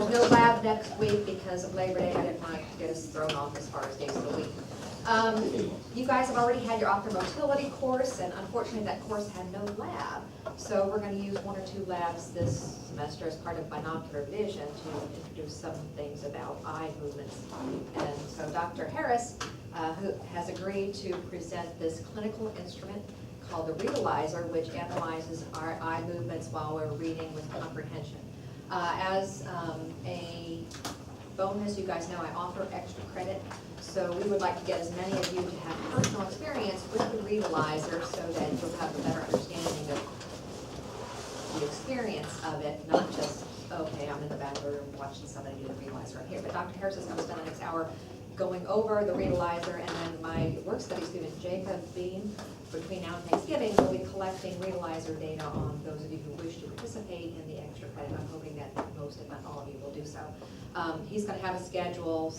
There's no lab next week because of Labor Day. I didn't want to get us thrown off as far as days of the week. You guys have already had your ocular motility course, and unfortunately that course had no lab. So we're going to use 1 or 2 labs this semester as part of binocular vision to introduce some things about eye movements. And so Dr. Harris who has agreed to present this clinical instrument called the ReadAlyzer, which analyzes our eye movements while we're reading with comprehension. As a bonus, you guys know I offer extra credit, so we would like to get as many of you to have personal experience with the ReadAlyzer so that you'll have a better understanding of the experience of it, not just, okay, I'm in the back room watching somebody do the ReadAlyzer right here. But Dr. Harris is going to spend the next hour going over the ReadAlyzer, and then my work study student, Jacob Bean, between now and Thanksgiving, will be collecting ReadAlyzer data on those of you who wish to participate in the extra credit. I'm hoping that most, if not all of you, will do so. He's going to have a schedule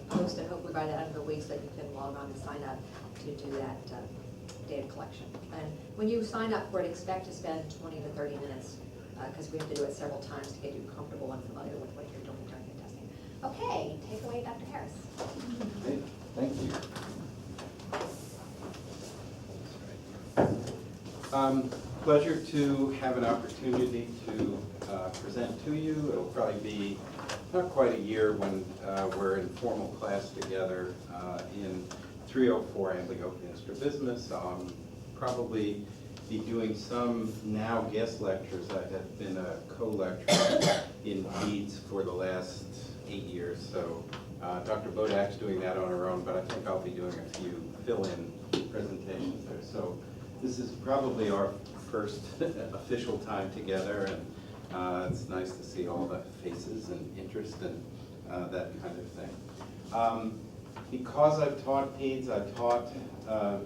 posted hopefully by the end of the week so that you can log on and sign up to do that data collection. And when you sign up for it, expect to spend 20 to 30 minutes because we have to do it several times to get you comfortable and familiar with what you're doing during the testing. Okay, take away Dr. Harris. Okay, thank you. Pleasure to have an opportunity to present to you. It'll probably be not quite a year when we're in formal class together in 304 amblyopia strabismus. I'll probably be doing some now guest lectures. I have been a co-lecturer in PEDS for the last 8 years, so Dr. Bodak's doing that on her own, but I think I'll be doing a few fill-in presentations there. So this is probably our first official time together, and it's nice to see all the faces and interest and that kind of thing. Because I've taught PEDS, I've taught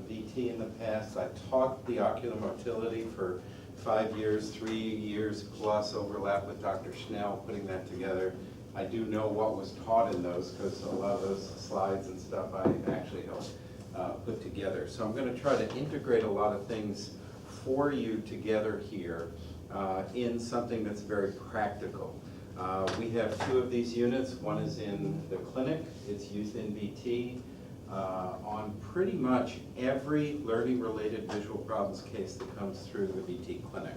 VT in the past, I taught the ocular motility for 5 years, 3 years plus overlap with Dr. Schnell putting that together. I do know what was taught in those because a lot of those slides and stuff I actually helped put together. So I'm going to try to integrate a lot of things for you together here in something that's very practical. We have 2 of these units. One is in the clinic. It's used in VT on pretty much every learning-related visual problems case that comes through the VT clinic.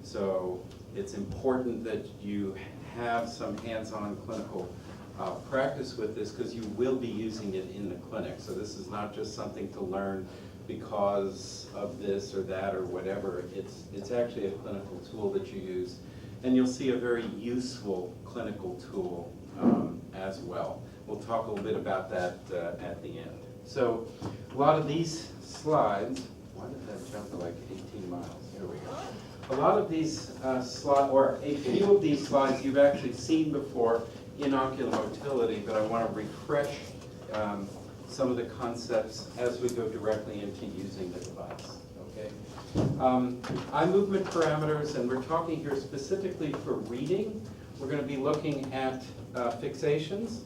So it's important that you have some hands-on clinical practice with this because you will be using it in the clinic. So this is not just something to learn because of this or that or whatever. It's actually a clinical tool that you use. And you'll see a very useful clinical tool as well. We'll talk a little bit about that at the end. So a lot of these slides, why did that jump to like 18 miles? Here we go. A lot of these slides, or a few of these slides you've actually seen before in ocular motility, but I want to refresh some of the concepts as we go directly into using the device. Okay. Eye movement parameters, and we're talking here specifically for reading. We're going to be looking at fixations.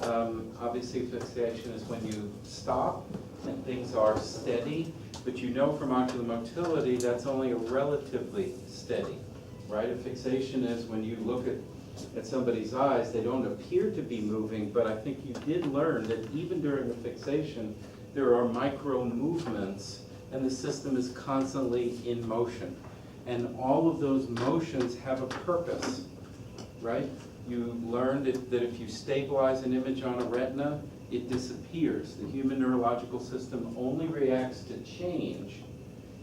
Obviously, fixation is when you stop and things are steady, but you know from ocular motility that's only a relatively steady, right? A fixation is when you look at somebody's eyes, they don't appear to be moving, but I think you did learn that even during a fixation, there are micro movements and the system is constantly in motion. And all of those motions have a purpose, right? You learned that if you stabilize an image on a retina, it disappears. The human neurological system only reacts to change.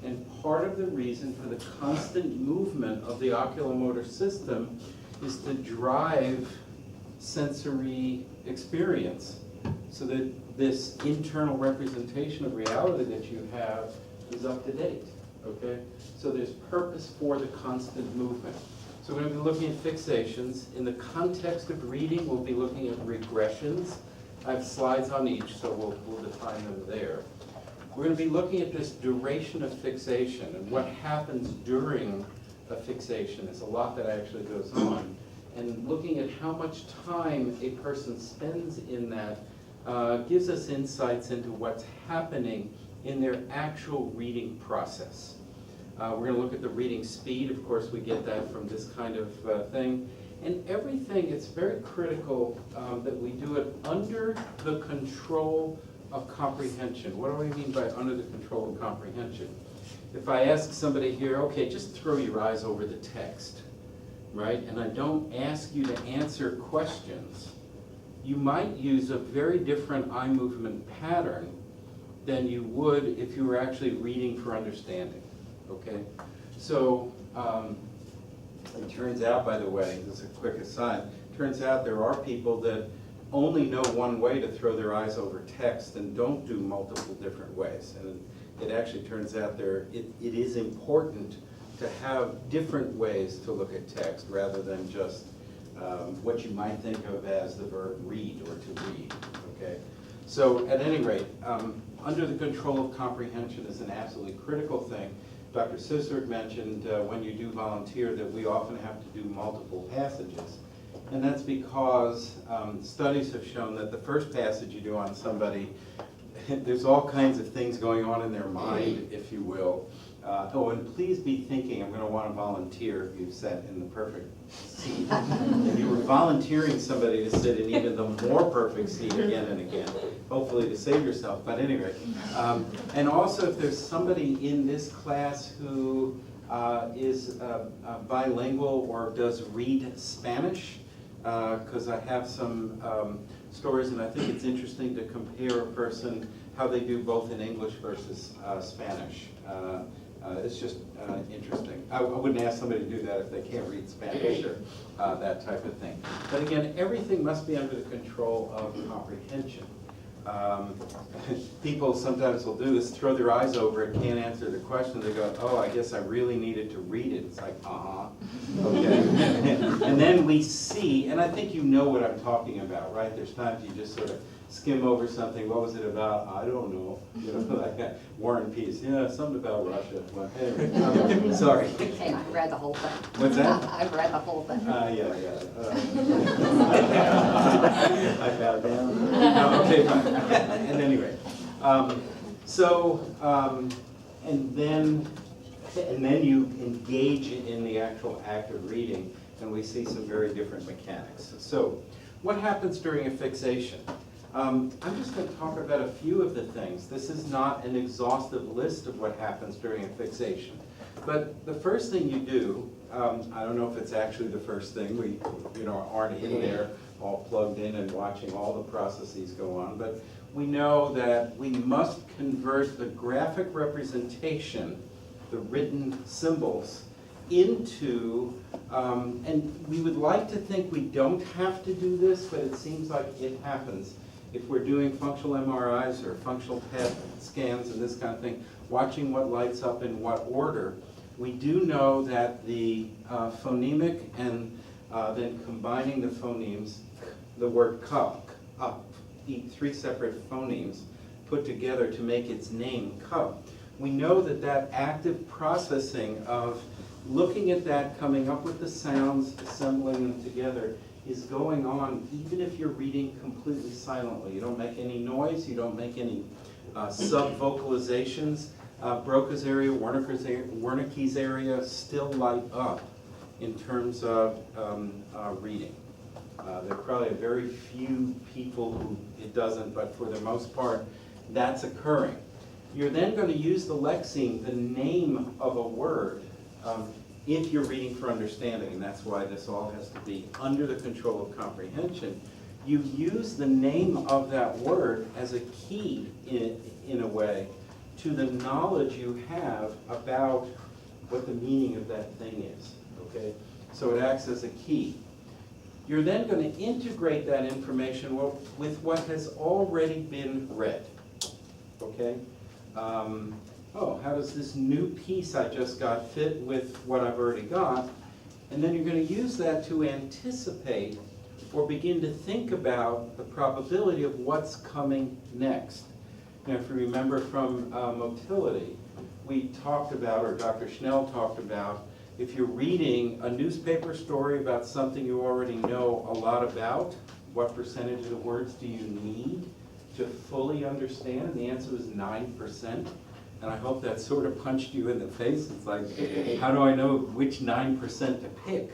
And part of the reason for the constant movement of the oculomotor system is to drive sensory experience so that this internal representation of reality that you have is up to date, okay? So there's purpose for the constant movement. So we're going to be looking at fixations. In the context of reading, we'll be looking at regressions. I have slides on each, so we'll define them there. We're going to be looking at this duration of fixation and what happens during a fixation. There's a lot that actually goes on. And looking at how much time a person spends in that gives us insights into what's happening in their actual reading process. We're going to look at the reading speed. Of course, we get that from this kind of thing. And everything, it's very critical that we do it under the control of comprehension. What do I mean by under the control of comprehension? If I ask somebody here, okay, just throw your eyes over the text, right? And I don't ask you to answer questions, you might use a very different eye movement pattern than you would if you were actually reading for understanding, okay? So it turns out, by the way, this is a quick aside, turns out there are people that only know one way to throw their eyes over text and don't do multiple different ways. And it actually turns out it is important to have different ways to look at text rather than just what you might think of as the verb read or to read, okay? So at any rate, under the control of comprehension is an absolutely critical thing. Dr. Sisserg mentioned when you do volunteer that we often have to do multiple passages. And that's because studies have shown that the first passage you do on somebody, there's all kinds of things going on in their mind, if you will. Oh, and please be thinking, I'm going to want to volunteer if you've sat in the perfect seat. If you were volunteering somebody to sit in even the more perfect seat again and again, hopefully to save yourself, but anyway. And also if there's somebody in this class who is bilingual or does read Spanish, because I have some stories and I think it's interesting to compare a person, how they do both in English versus Spanish. It's just interesting. I wouldn't ask somebody to do that if they can't read Spanish or that type of thing. But again, everything must be under the control of comprehension. People sometimes will do is throw their eyes over it, can't answer the question. They go, oh, I guess I really needed to read it. It's like, okay. And then we see, and I think you know what I'm talking about, right? There's times you just sort of skim over something. What was it about? I don't know. You know, like War and Peace. Yeah, something about Russia. Well, anyway, sorry. Hey, I read the whole thing. What's that? I've read the whole thing. Yeah. I bowed down. No, okay, fine. At any rate, and then you engage in the actual act of reading, and we see some very different mechanics. So, what happens during a fixation? I'm just going to talk about a few of the things. This is not an exhaustive list of what happens during a fixation. But the first thing you do, I don't know if it's actually the first thing, we aren't in there all plugged in and watching all the processes go on, but we know that we must convert the graphic representation, the written symbols, into, and we would like to think we don't have to do this, but it seems like it happens. If we're doing functional MRIs or functional PET scans and this kind of thing, watching what lights up in what order, we do know that the phonemic and then combining the phonemes, the word cup, up, three separate phonemes put together to make its name cup. We know that that active processing of looking at that, coming up with the sounds, assembling them together, is going on even if you're reading completely silently. You don't make any noise, you don't make any sub-vocalizations. Broca's area, Wernicke's area still light up in terms of reading. There are probably very few people who it doesn't, but for the most part, that's occurring. You're then going to use the lexeme, the name of a word, if you're reading for understanding, and that's why this all has to be under the control of comprehension. You use the name of that word as a key, in a way, to the knowledge you have about what the meaning of that thing is, okay? So it acts as a key. You're then going to integrate that information with what has already been read, okay? How does this new piece I just got fit with what I've already got? And then you're going to use that to anticipate or begin to think about the probability of what's coming next. Now, if you remember from motility, we talked about, or Dr. Schnell talked about, if you're reading a newspaper story about something you already know a lot about, what percentage of the words do you need to fully understand? And the answer was 9%. And I hope that sort of punched you in the face. It's like, how do I know which 9% to pick?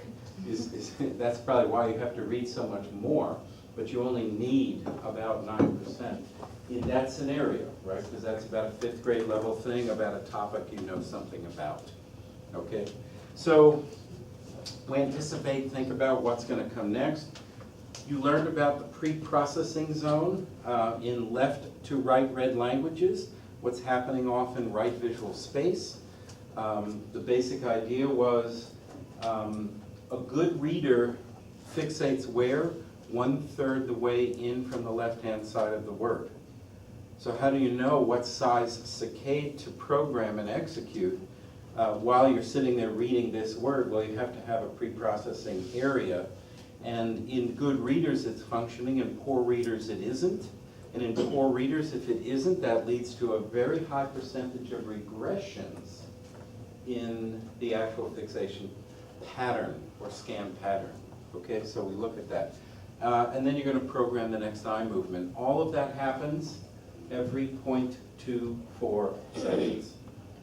That's probably why you have to read so much more, but you only need about 9% in that scenario, right? Because that's about a 5th grade level thing, about a topic you know something about, okay? So we anticipate, think about what's going to come next. You learned about the pre-processing zone in left to right read languages, what's happening off in right visual space. The basic idea was a good reader fixates where? 1/3 the way in from the left-hand side of the word. So how do you know what size saccade to program and execute while you're sitting there reading this word? Well, you have to have a pre-processing area. And in good readers it's functioning, in poor readers it isn't. And in poor readers, if it isn't, that leads to a very high percentage of regressions in the actual fixation pattern or scan pattern. Okay, so we look at that. And then you're going to program the next eye movement. All of that happens every 0.24 seconds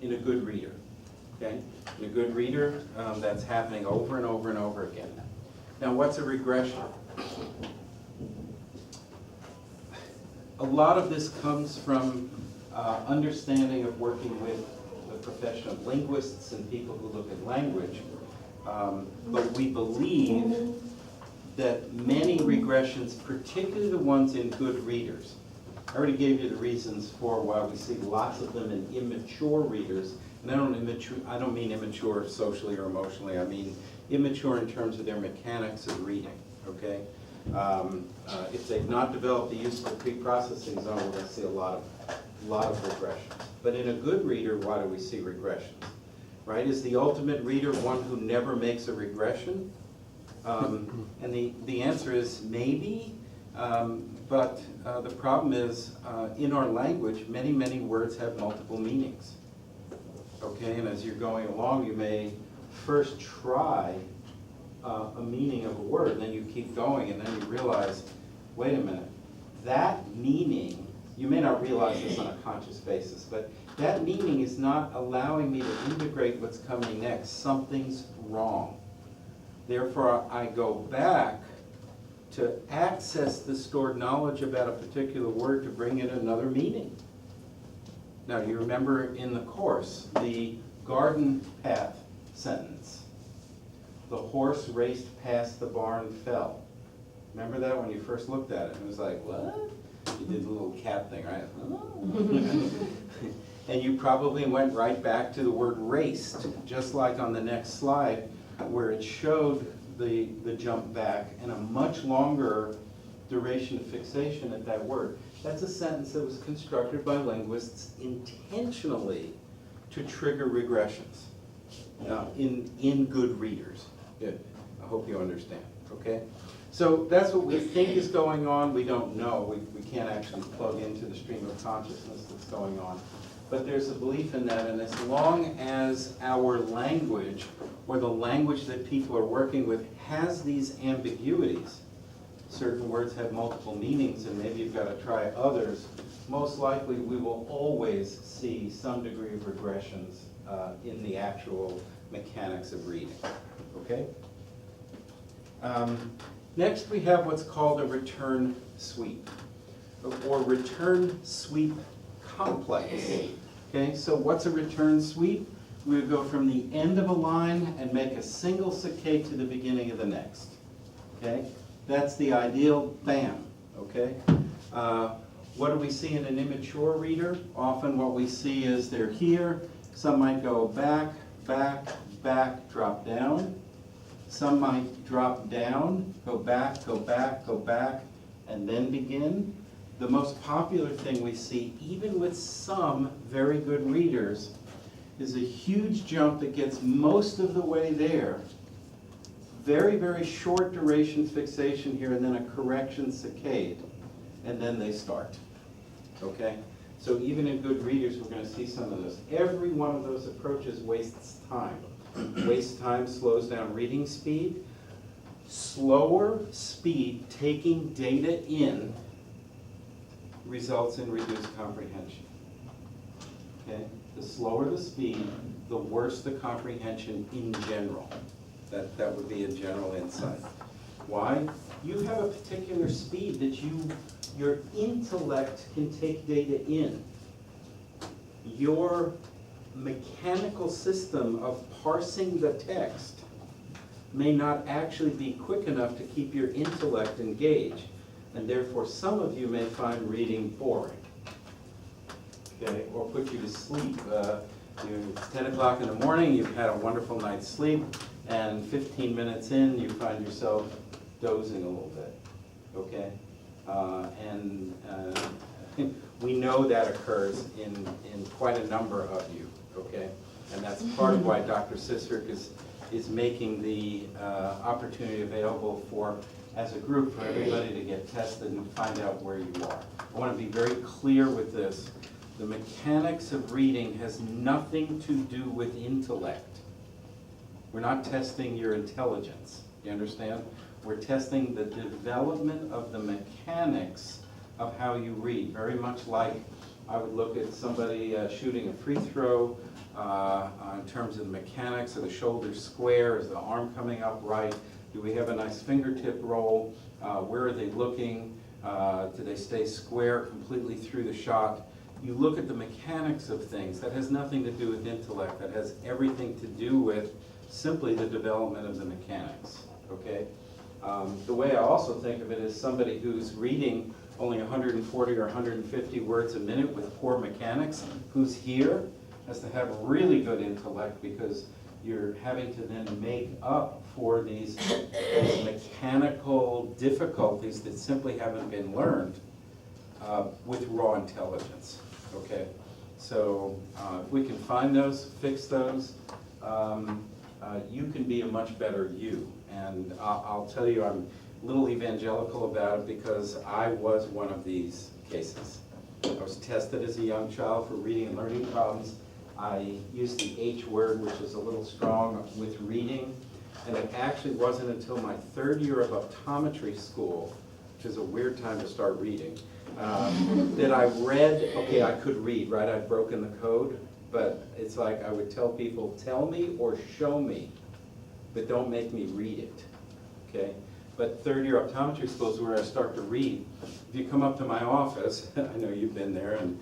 in a good reader. Okay, in a good reader, that's happening over and over and over again. Now, what's a regression? A lot of this comes from understanding of working with the profession of linguists and people who look at language. But we believe that many regressions, particularly the ones in good readers, I already gave you the reasons for why we see lots of them in immature readers. And I don't mean immature socially or emotionally. I mean immature in terms of their mechanics of reading, okay? If they've not developed the use of the pre-processing zone, we're going to see a lot of regressions. But in a good reader, why do we see regressions? Right? Is the ultimate reader one who never makes a regression? And the answer is maybe, but the problem is in our language, many, many words have multiple meanings. Okay, and as you're going along, you may first try a meaning of a word, and then you keep going, and then you realize, wait a minute, that meaning, you may not realize this on a conscious basis, but that meaning is not allowing me to integrate what's coming next. Something's wrong. Therefore, I go back to access the stored knowledge about a particular word to bring in another meaning. Now, you remember in the course, the garden path sentence. The horse raced past the barn fell. Remember that when you first looked at it? It was like, what? You did the little cat thing, right? And you probably went right back to the word raced, just like on the next slide, where it showed the jump back and a much longer duration of fixation at that word. That's a sentence that was constructed by linguists intentionally to trigger regressions in good readers. Good. I hope you understand, okay? So that's what we think is going on. We don't know. We can't actually plug into the stream of consciousness that's going on. But there's a belief in that, and as long as our language, or the language that people are working with, has these ambiguities, certain words have multiple meanings, and maybe you've got to try others, most likely we will always see some degree of regressions in the actual mechanics of reading, okay? Next we have what's called a return sweep, or return sweep complex. Okay, so what's a return sweep? We would go from the end of a line and make a single saccade to the beginning of the next. Okay, that's the ideal, bam, okay? What do we see in an immature reader? Often what we see is they're here, some might go back, back, back, drop down. Some might drop down, go back, go back, go back, and then begin. The most popular thing we see, even with some very good readers, is a huge jump that gets most of the way there. Very, very short duration fixation here, and then a correction saccade, and then they start. Okay? So even in good readers, we're going to see some of those. Every one of those approaches wastes time. Waste time slows down reading speed. Slower speed taking data in results in reduced comprehension. Okay? The slower the speed, the worse the comprehension in general. That would be a general insight. Why? You have a particular speed that your intellect can take data in. Your mechanical system of parsing the text may not actually be quick enough to keep your intellect engaged, and therefore some of you may find reading boring, okay, or put you to sleep. It's 10 o'clock in the morning, you've had a wonderful night's sleep, and 15 minutes in, you find yourself dozing a little bit, okay? We know that occurs in quite a number of you, okay? And that's part of why Dr. Sistrick is making the opportunity available for, as a group, for everybody to get tested and find out where you are. I want to be very clear with this. The mechanics of reading has nothing to do with intellect. We're not testing your intelligence, you understand? We're testing the development of the mechanics of how you read, very much like I would look at somebody shooting a free throw in terms of the mechanics. Are the shoulders square? Is the arm coming up right? Do we have a nice fingertip roll? Where are they looking? Do they stay square completely through the shot? You look at the mechanics of things. That has nothing to do with intellect. That has everything to do with simply the development of the mechanics, okay? The way I also think of it is somebody who's reading only 140 or 150 words a minute with poor mechanics, who's here, has to have really good intellect, because you're having to then make up for these mechanical difficulties that simply haven't been learned with raw intelligence, okay? So if we can find those, fix those, you can be a much better you. And I'll tell you, I'm a little evangelical about it because I was one of these cases. I was tested as a young child for reading and learning problems. I used the H word, which is a little strong with reading, and it actually wasn't until my third year of optometry school, which is a weird time to start reading, that I read, okay, I could read, right? I'd broken the code, but it's like I would tell people, tell me or show me, but don't make me read it, okay? But third year optometry school is where I start to read. If you come up to my office, I know you've been there, and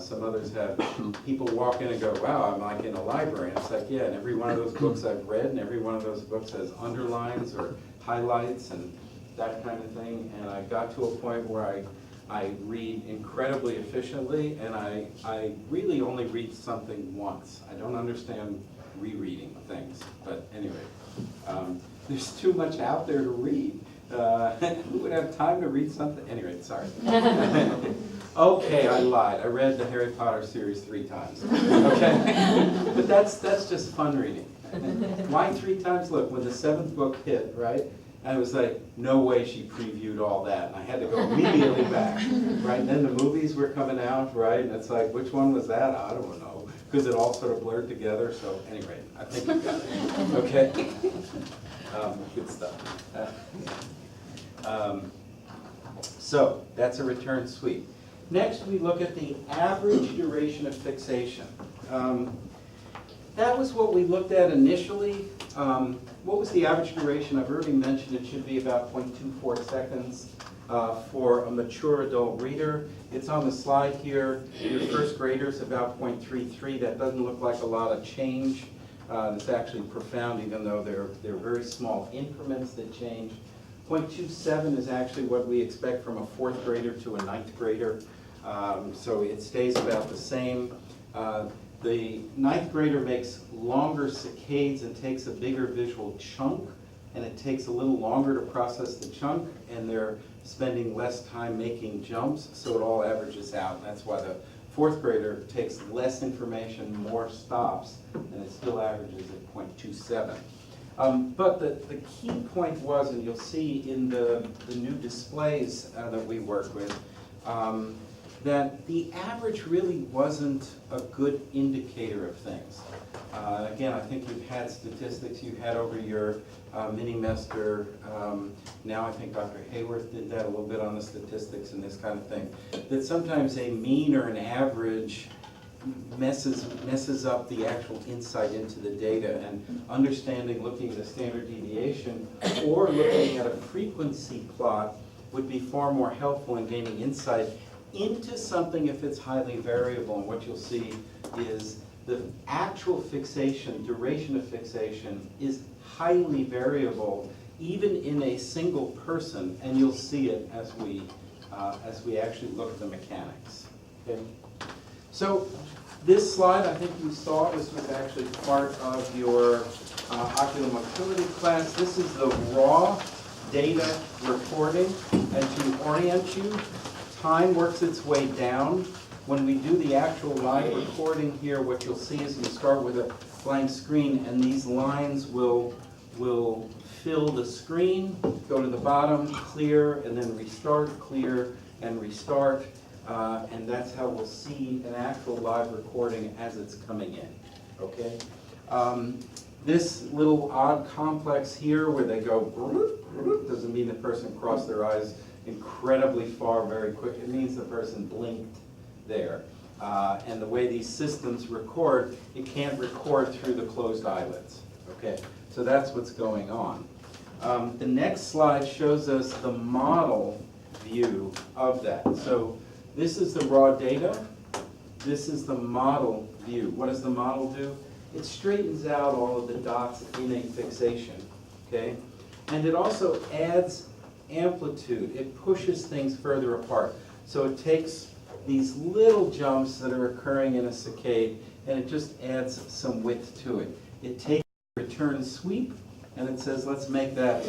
some others have, people walk in and go, wow, I'm like in a library. And it's like, yeah, and every one of those books I've read, and every one of those books has underlines or highlights and that kind of thing. And I got to a point where I read incredibly efficiently, and I really only read something once. I don't understand rereading things, but anyway, there's too much out there to read. Who would have time to read something? Anyway, sorry. Okay, I lied. I read the Harry Potter series 3 times. Okay, but that's just fun reading. Why 3 times? Look, when the 7th book hit, right? And it was like, no way she previewed all that. And I had to go immediately back, right? And then the movies were coming out, right? And it's like, which one was that? I don't know. Because it all sort of blurred together. So anyway, I think you got it. Okay? Good stuff. So that's a return sweep. Next, we look at the average duration of fixation. That was what we looked at initially. What was the average duration? I've already mentioned it should be about 0.24 seconds for a mature adult reader. It's on the slide here. Your first grader's about 0.33. That doesn't look like a lot of change. It's actually profound, even though they're very small increments that change. 0.27 is actually what we expect from a 4th grader to a 9th grader. So it stays about the same. The 9th grader makes longer saccades and takes a bigger visual chunk, and it takes a little longer to process the chunk, and they're spending less time making jumps, so it all averages out. And that's why the 4th grader takes less information, more stops, and it still averages at 0.27. But the key point was, and you'll see in the new displays that we work with, that the average really wasn't a good indicator of things. Again, I think you've had statistics you had over your mini-mester. Now I think Dr. Hayworth did that a little bit on the statistics and this kind of thing. That sometimes a mean or an average messes up the actual insight into the data, and understanding, looking at a standard deviation or looking at a frequency plot would be far more helpful in gaining insight into something if it's highly variable. And what you'll see is the actual fixation, duration of fixation, is highly variable even in a single person, and you'll see it as we actually look at the mechanics. Okay? So this slide, I think you saw, this was actually part of your oculomotility class. This is the raw data recording, and to orient you, time works its way down. When we do the actual live recording here, what you'll see is you start with a blank screen, and these lines will fill the screen, go to the bottom, clear, and then restart, clear, and restart. And that's how we'll see an actual live recording as it's coming in, okay? This little odd complex here where they go doesn't mean the person crossed their eyes incredibly far very quick. It means the person blinked there. And the way these systems record, it can't record through the closed eyelids, okay? So that's what's going on. The next slide shows us the model view of that. So this is the raw data. This is the model view. What does the model do? It straightens out all of the dots in a fixation, okay? And it also adds amplitude. It pushes things further apart. So it takes these little jumps that are occurring in a saccade, and it just adds some width to it. It takes a return sweep, and it says, let's make that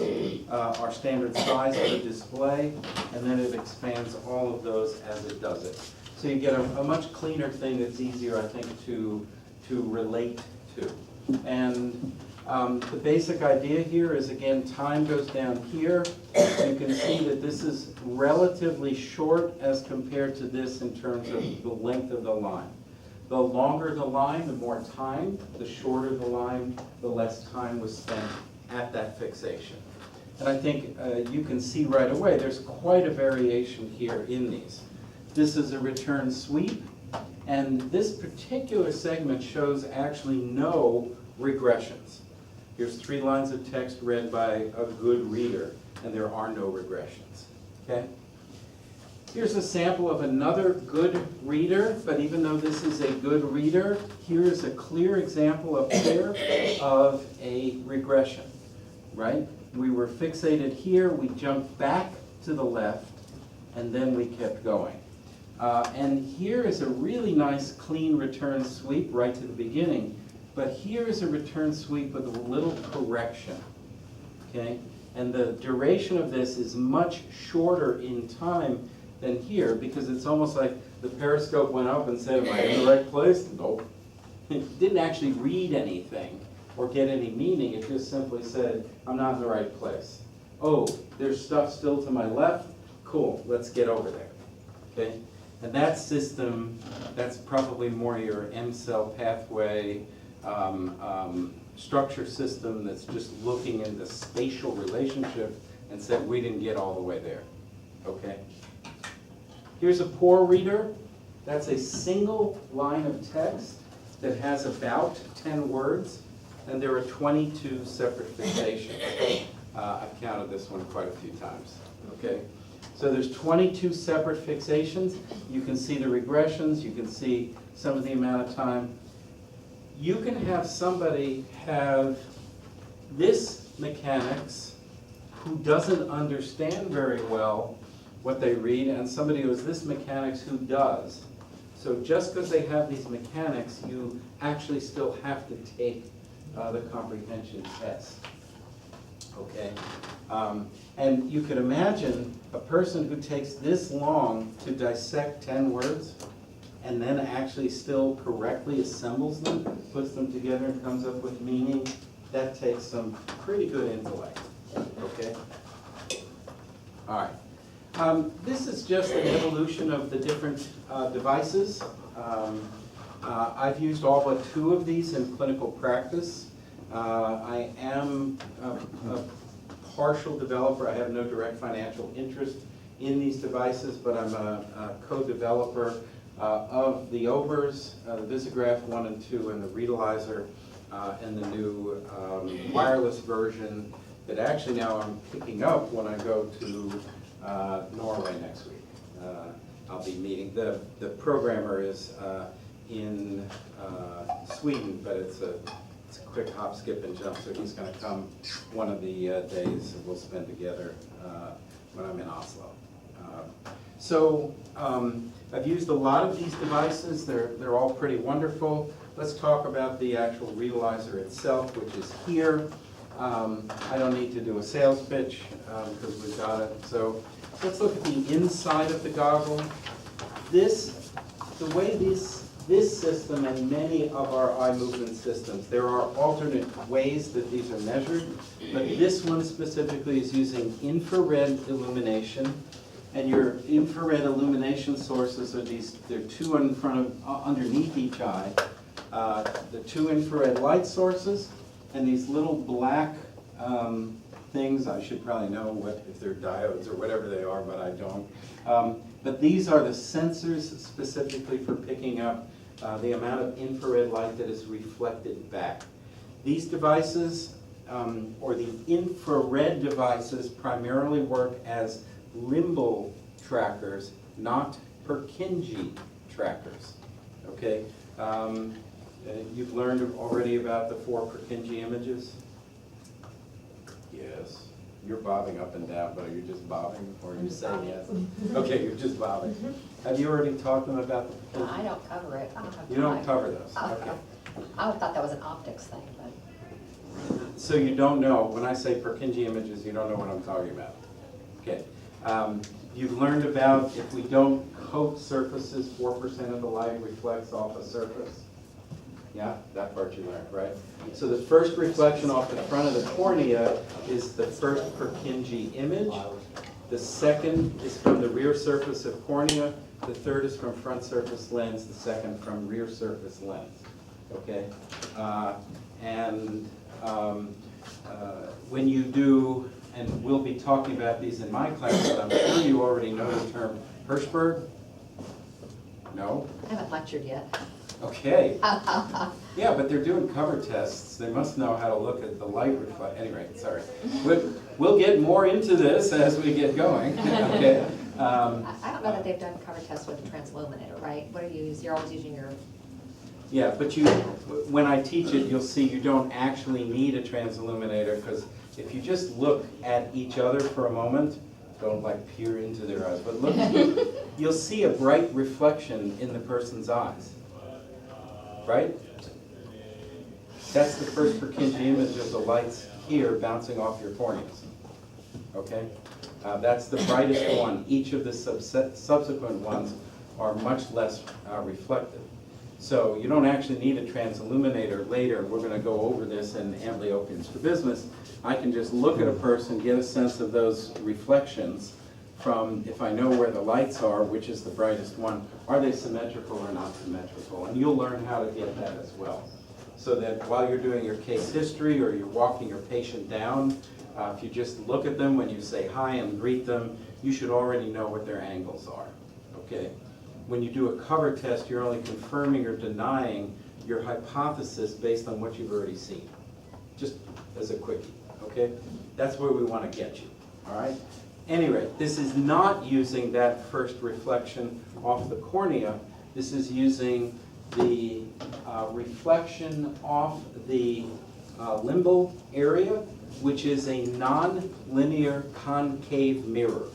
our standard size for the display, and then it expands all of those as it does it. So you get a much cleaner thing that's easier, I think, to relate to. And the basic idea here is, again, time goes down here. You can see that this is relatively short as compared to this in terms of the length of the line. The longer the line, the more time. The shorter the line, the less time was spent at that fixation. And I think you can see right away there's quite a variation here in these. This is a return sweep, and this particular segment shows actually no regressions. Here's 3 lines of text read by a good reader, and there are no regressions. Okay? Here's a sample of another good reader, but even though this is a good reader, here's a clear example up there of a regression, right? We were fixated here, we jumped back to the left, and then we kept going. And here is a really nice clean return sweep right to the beginning, but here is a return sweep with a little correction, okay? And the duration of this is much shorter in time than here, because it's almost like the periscope went up and said, am I in the right place? Nope. It didn't actually read anything or get any meaning. It just simply said, I'm not in the right place. Oh, there's stuff still to my left? Cool, let's get over there, okay? And that system, that's probably more your M-cell pathway structure system that's just looking in the spatial relationship and said, we didn't get all the way there, okay? Here's a poor reader. That's a single line of text that has about 10 words, and there are 22 separate fixations. I've counted this one quite a few times, okay? So there's 22 separate fixations. You can see the regressions. You can see some of the amount of time. You can have somebody have this mechanics who doesn't understand very well what they read, and somebody who has this mechanics who does. So just because they have these mechanics, you actually still have to take the comprehension test. Okay? And you could imagine a person who takes this long to dissect 10 words and then actually still correctly assembles them, puts them together and comes up with meaning. That takes some pretty good intellect. Okay? All right. This is just an evolution of the different devices. I've used all but 2 of these in clinical practice. I am a partial developer. I have no direct financial interest in these devices, but I'm a co-developer Of the overs, the Visograph 1 and 2 and the ReadAlyzer and the new wireless version that actually now I'm picking up when I go to Norway next week. I'll be meeting, the programmer is in Sweden, but it's a quick hop, skip, and jump, so he's going to come one of the days that we'll spend together when I'm in Oslo. I've used a lot of these devices. They're all pretty wonderful. Let's talk about the actual ReadAlyzer itself, which is here. I don't need to do a sales pitch because we've got it. So let's look at the inside of the goggle. The way this system and many of our eye movement systems, there are alternate ways that these are measured, but this one specifically is using infrared illumination. And your infrared illumination sources are these, they're two in front of, underneath each eye. The two infrared light sources and these little black things, I should probably know what if they're diodes or whatever they are, but I don't. But these are the sensors specifically for picking up the amount of infrared light that is reflected back. These devices, or the infrared devices, primarily work as limbal trackers, not Purkinje trackers. Okay, you've learned already about the 4 Purkinje images? Yes. You're bobbing up and down, but are you just bobbing, or are you saying yes? Okay, you're just bobbing. Have you already talked to them about the Purkinje? I don't cover it. I don't have time. You don't cover those, okay. I thought that was an optics thing, but. So you don't know, when I say Purkinje images, you don't know what I'm talking about. Okay. You've learned about if we don't coat surfaces, 4% of the light reflects off a surface. Yeah, that part you learned, right? So the first reflection off the front of the cornea is the first Purkinje image. The second is from the rear surface of cornea. The third is from front surface lens. The second from rear surface lens. Okay? When you do, and we'll be talking about these in my class, but I'm sure you already know the term Hirschberg? No? I haven't lectured yet. Okay. Yeah, but they're doing cover tests. They must know how to look at the light reflect. Anyway, sorry. We'll get more into this as we get going. Okay. I don't know that they've done cover tests with a transilluminator, right? What are you using? You're always using your... Yeah, but when I teach it, you'll see you don't actually need a transilluminator, because if you just look at each other for a moment, don't like peer into their eyes, but look, you'll see a bright reflection in the person's eyes, right? That's the first Purkinje image of the lights here bouncing off your corneas, okay? That's the brightest one. Each of the subsequent ones are much less reflective. So you don't actually need a transilluminator later. We're going to go over this in amblyopia strabismus. I can just look at a person, get a sense of those reflections from, if I know where the lights are, which is the brightest one, are they symmetrical or not symmetrical? And you'll learn how to get that as well. So that while you're doing your case history or you're walking your patient down, if you just look at them when you say hi and greet them, you should already know what their angles are, okay? When you do a cover test, you're only confirming or denying your hypothesis based on what you've already seen. Just as a quickie, okay? That's where we want to get you, all right? Anyway, this is not using that first reflection off the cornea. This is using the reflection off the limbal area, which is a non-linear concave mirror.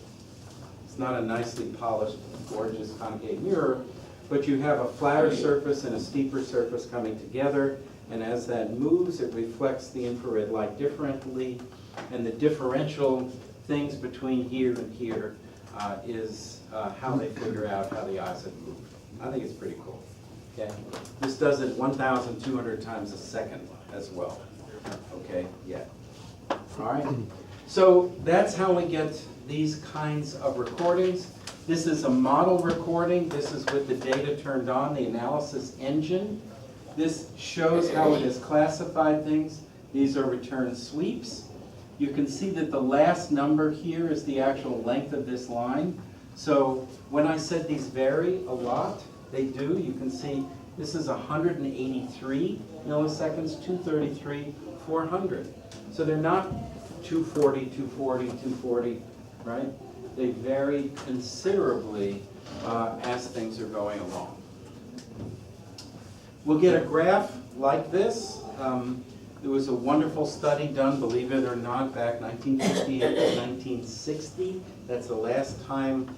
It's not a nicely polished, gorgeous concave mirror, but you have a flatter surface and a steeper surface coming together, and as that moves, it reflects the infrared light differently, and the differential things between here and here is how they figure out how the eyes have moved. I think it's pretty cool. Okay, this does it 1,200 times a second as well. Okay, yeah. All right. So that's how we get these kinds of recordings. This is a model recording. This is with the data turned on, the analysis engine. This shows how it has classified things. These are return sweeps. You can see that the last number here is the actual length of this line. So when I said these vary a lot, They do. You can see this is 183 milliseconds, 233, 400. So they're not 240, 240, 240, right? They vary considerably as things are going along. We'll get a graph like this. There was a wonderful study done, believe it or not, back 1958 to 1960. That's the last time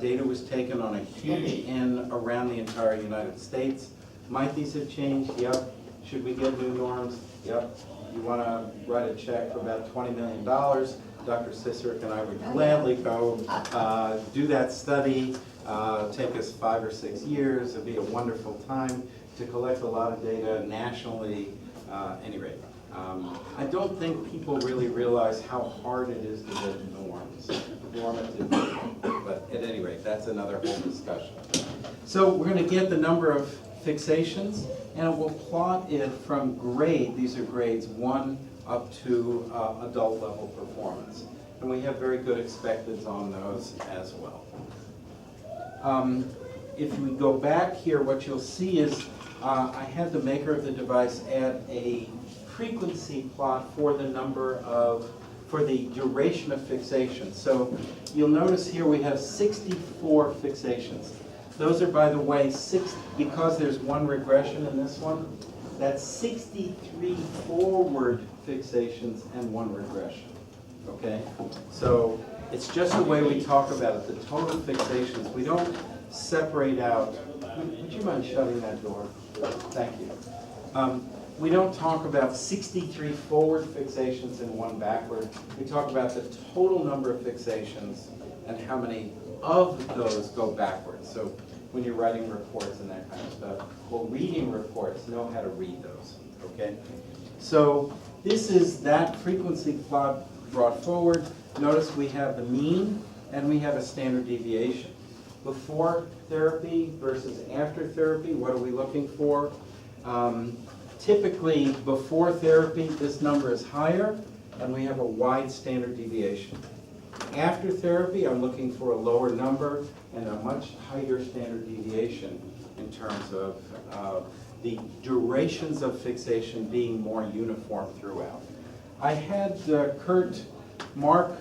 data was taken on a huge N around the entire United States. Might these have changed? Yep. Should we get new norms? Yep. You want to write a check for about $20 million? Dr. Cicerek and I would gladly go do that study. Take us 5 or 6 years. It'd be a wonderful time to collect a lot of data nationally. Any rate, I don't think people really realize how hard it is to get norms, normative data. But at any rate, that's another whole discussion. So we're going to get the number of fixations, and we'll plot it from grade. These are grades 1 up to adult level performance. And we have very good expecteds on those as well. If we go back here, what you'll see is I had the maker of the device add a frequency plot for the the duration of fixation. So you'll notice here we have 64 fixations. Those are, by the way, because there's one regression in this one, that's 63 forward fixations and one regression, okay? So it's just the way we talk about it, the total fixations. We don't separate out. Would you mind shutting that door? Thank you. We don't talk about 63 forward fixations and one backward. We talk about the total number of fixations and how many of those go backwards. So when you're writing reports and that kind of stuff, well, reading reports know how to read those, okay? So this is that frequency plot brought forward. Notice we have the mean and we have a standard deviation. Before therapy versus after therapy, what are we looking for? Typically, before therapy, this number is higher, and we have a wide standard deviation. After therapy, I'm looking for a lower number and a much higher standard deviation in terms of the durations of fixation being more uniform throughout. I had Kurt mark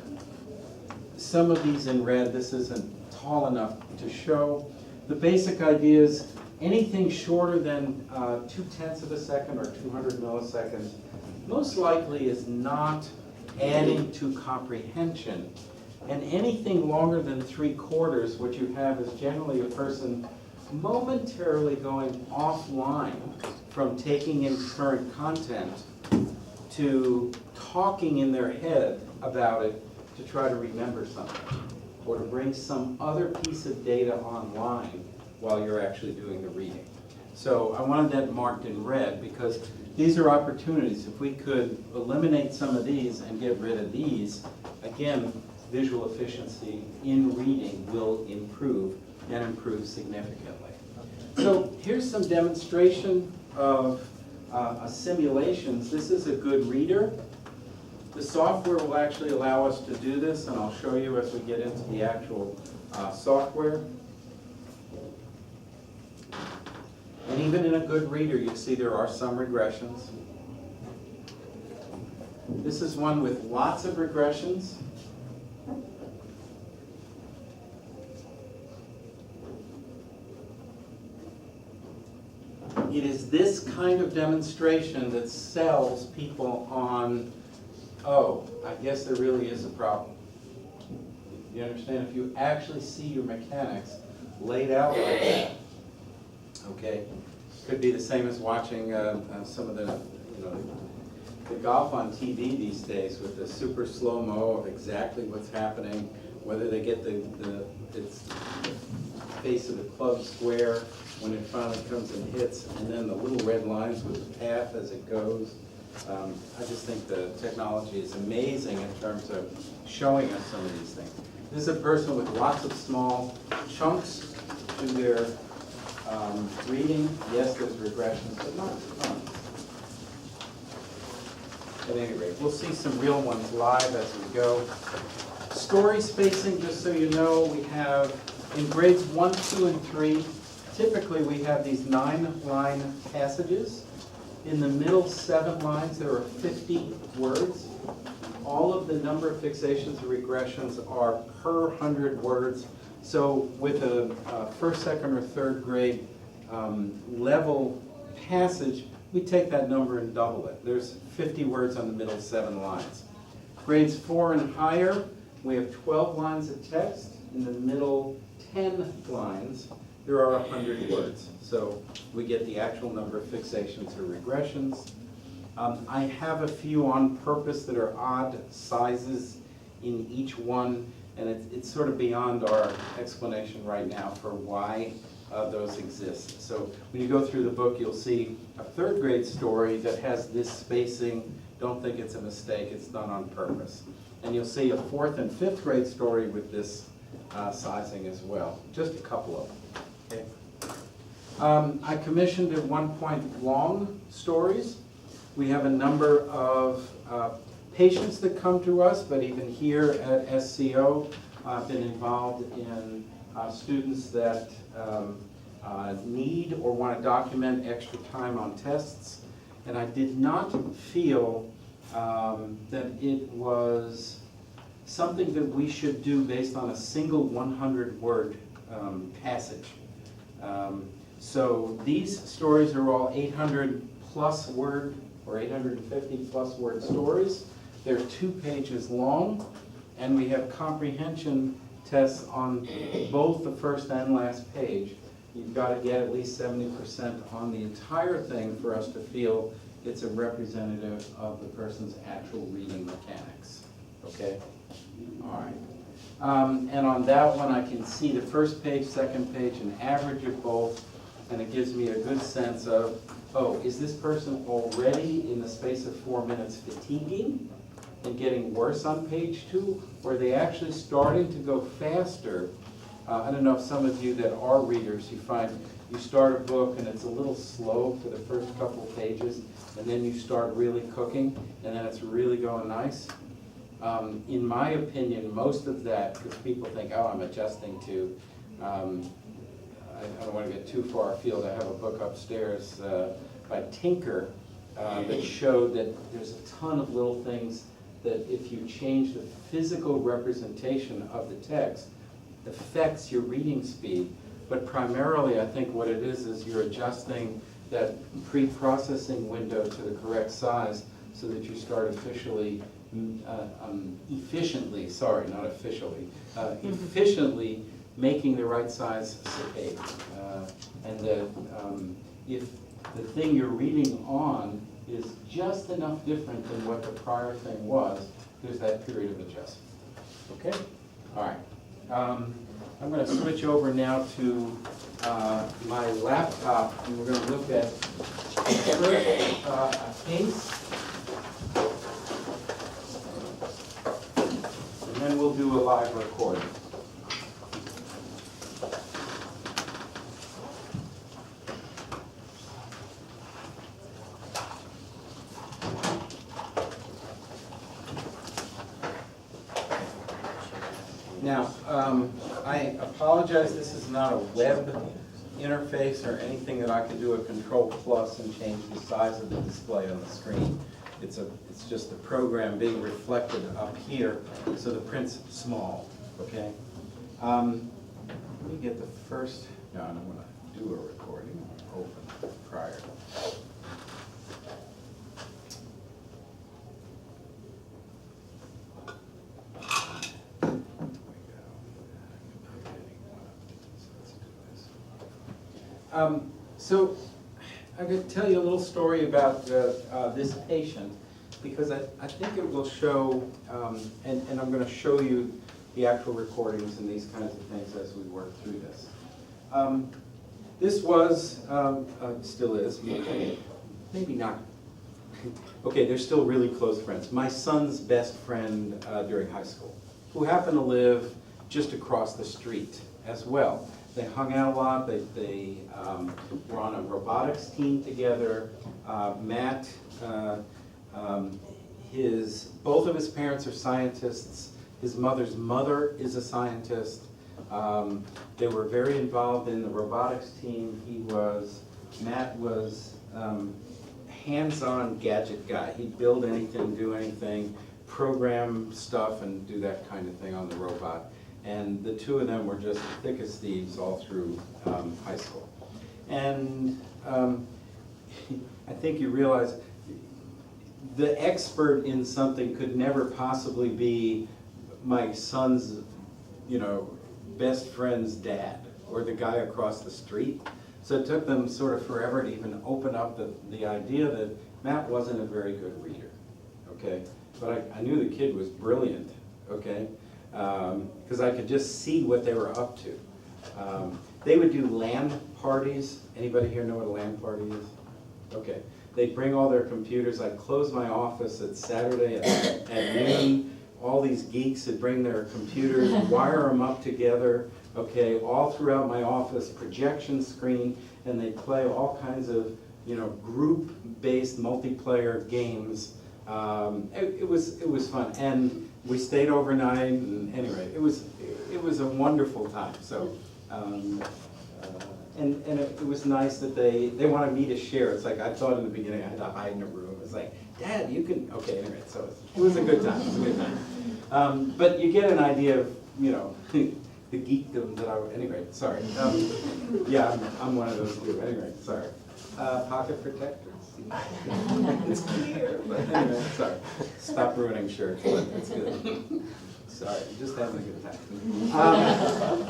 some of these in red. This isn't tall enough to show. The basic idea is anything shorter than 0.2 of a second or 200 milliseconds most likely is not adding to comprehension. And anything longer than 3/4, what you have is generally a person momentarily going offline from taking in current content to talking in their head about it to try to remember something, or to bring some other piece of data online while you're actually doing the reading. So I wanted that marked in red because these are opportunities. If we could eliminate some of these and get rid of these, again, visual efficiency in reading will improve and improve significantly. So here's some demonstration of simulations. This is a good reader. The software will actually allow us to do this, and I'll show you as we get into the actual software. And even in a good reader, you see there are some regressions. This is one with lots of regressions. It is this kind of demonstration that sells people on, oh, I guess there really is a problem. You understand? If you actually see your mechanics laid out like that, okay, could be the same as watching some of the, the golf on TV these days with the super slow-mo of exactly what's happening, whether they get the face of the club square when it finally comes and hits, and then the little red lines with the path as it goes. I just think the technology is amazing in terms of showing us some of these things. This is a person with lots of small chunks to their reading. Yes, there's regressions, but not tons. At any rate, we'll see some real ones live as we go. Story spacing, just so you know, we have in grades 1, 2, and 3, typically we have these 9-line passages. In the middle 7 lines, there are 50 words. All of the number of fixations or regressions are per 100 words. So with a first, second, or third grade level passage, we take that number and double it. There's 50 words on the middle 7 lines. Grades 4 and higher, we have 12 lines of text. In the middle 10 lines, there are 100 words. So we get the actual number of fixations or regressions. I have a few on purpose that are odd sizes in each one, and it's sort of beyond our explanation right now for why those exist. So when you go through the book, you'll see a 3rd grade story that has this spacing. Don't think it's a mistake, it's done on purpose. And you'll see a 4th and 5th grade story with this sizing as well. Just a couple of them. Okay. I commissioned at one point long stories. We have a number of patients that come to us, but even here at SCO, I've been involved in students that need or want to document extra time on tests. And I did not feel that it was something that we should do based on a single 100-word passage. So these stories are all 800-plus word or 850-plus word stories. They're 2 pages long, and we have comprehension tests on both the first and last page. You've got to get at least 70% on the entire thing for us to feel it's a representative of the person's actual reading mechanics. Okay? All right. And on that one, I can see the first page, second page, an average of both, and it gives me a good sense of, oh, is this person already in the space of 4 minutes fatiguing and getting worse on page 2, or are they actually starting to go faster? I don't know if some of you that are readers, you find you start a book and it's a little slow for the first couple pages, and then you start really cooking, and then it's really going nice. In my opinion, most of that, because people think, oh, I'm adjusting to, I don't want to get too far afield. I have a book upstairs by Tinker that showed that there's a ton of little things that if you change the physical representation of the text, affects your reading speed. But primarily, I think what it is you're adjusting that pre-processing window to the correct size so that you start efficiently making the right size page. And that if the thing you're reading on is just enough different than what the prior thing was, there's that period of adjustment. Okay? All right. I'm going to switch over now to my laptop, and we're going to look at first a case, and then we'll do a live recording. Now, I apologize, this is not a web interface or anything that I can do a Control+ and change the size of the display on the screen. It's just the program being reflected up here, so the print's small, okay? Let me get the first, no, I don't want to do a recording, I want to open prior. So I'm going to tell you a little story about this patient, because I think it will show, and I'm going to show you the actual recordings and these kinds of things as we work through this. This was, still is, maybe not, okay, they're still really close friends. My son's best friend during high school, who happened to live just across the street as well. They hung out a lot. They were on a robotics team together. Matt, both of his parents are scientists. His mother's mother is a scientist. They were very involved in the robotics team. Matt was hands-on gadget guy. He'd build anything, do anything, program stuff and do that kind of thing on the robot. And the two of them were just thick as thieves all through high school. And I think you realize the expert in something could never possibly be my son's, best friend's dad or the guy across the street. So it took them sort of forever to even open up the idea that Matt wasn't a very good reader, okay? But I knew the kid was brilliant, okay? Because I could just see what they were up to. They would do LAN parties. Anybody here know what a LAN party is? Okay. They'd bring all their computers. I'd close my office at Saturday at noon. All these geeks would bring their computers, wire them up together, okay, all throughout my office, projection screen, and they'd play all kinds of, group-based multiplayer games. It was fun, and we stayed overnight. And anyway, it was a wonderful time. So, and it was nice that they wanted me to share. It's like I thought in the beginning I had to hide in a room. It's like, Dad, you can. Okay, anyway, so it was a good time. It was a good time. But you get an idea of the geekdom that anyway. Sorry. Yeah, I'm one of those too. Anyway, sorry. Pocket protectors. It's clear, but anyway, sorry. Stop ruining shirts, but it's good. Sorry, just having a good time.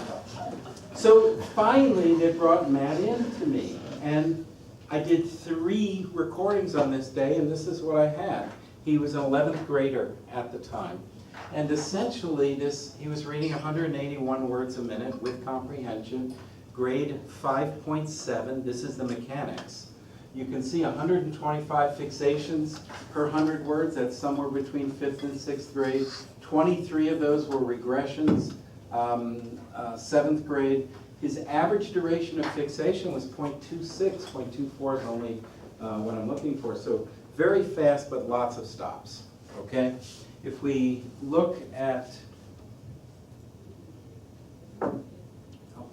So finally, they brought Matt in to me, and I did 3 recordings on this day, and this is what I had. He was an 11th grader at the time, and essentially he was reading 181 words a minute with comprehension, grade 5.7. This is the mechanics. You can see 125 fixations per 100 words. That's somewhere between 5th and 6th grade. 23 of those were regressions, 7th grade. His average duration of fixation was 0.26, 0.24 is only what I'm looking for. So very fast, but lots of stops, okay? If we look at, I'll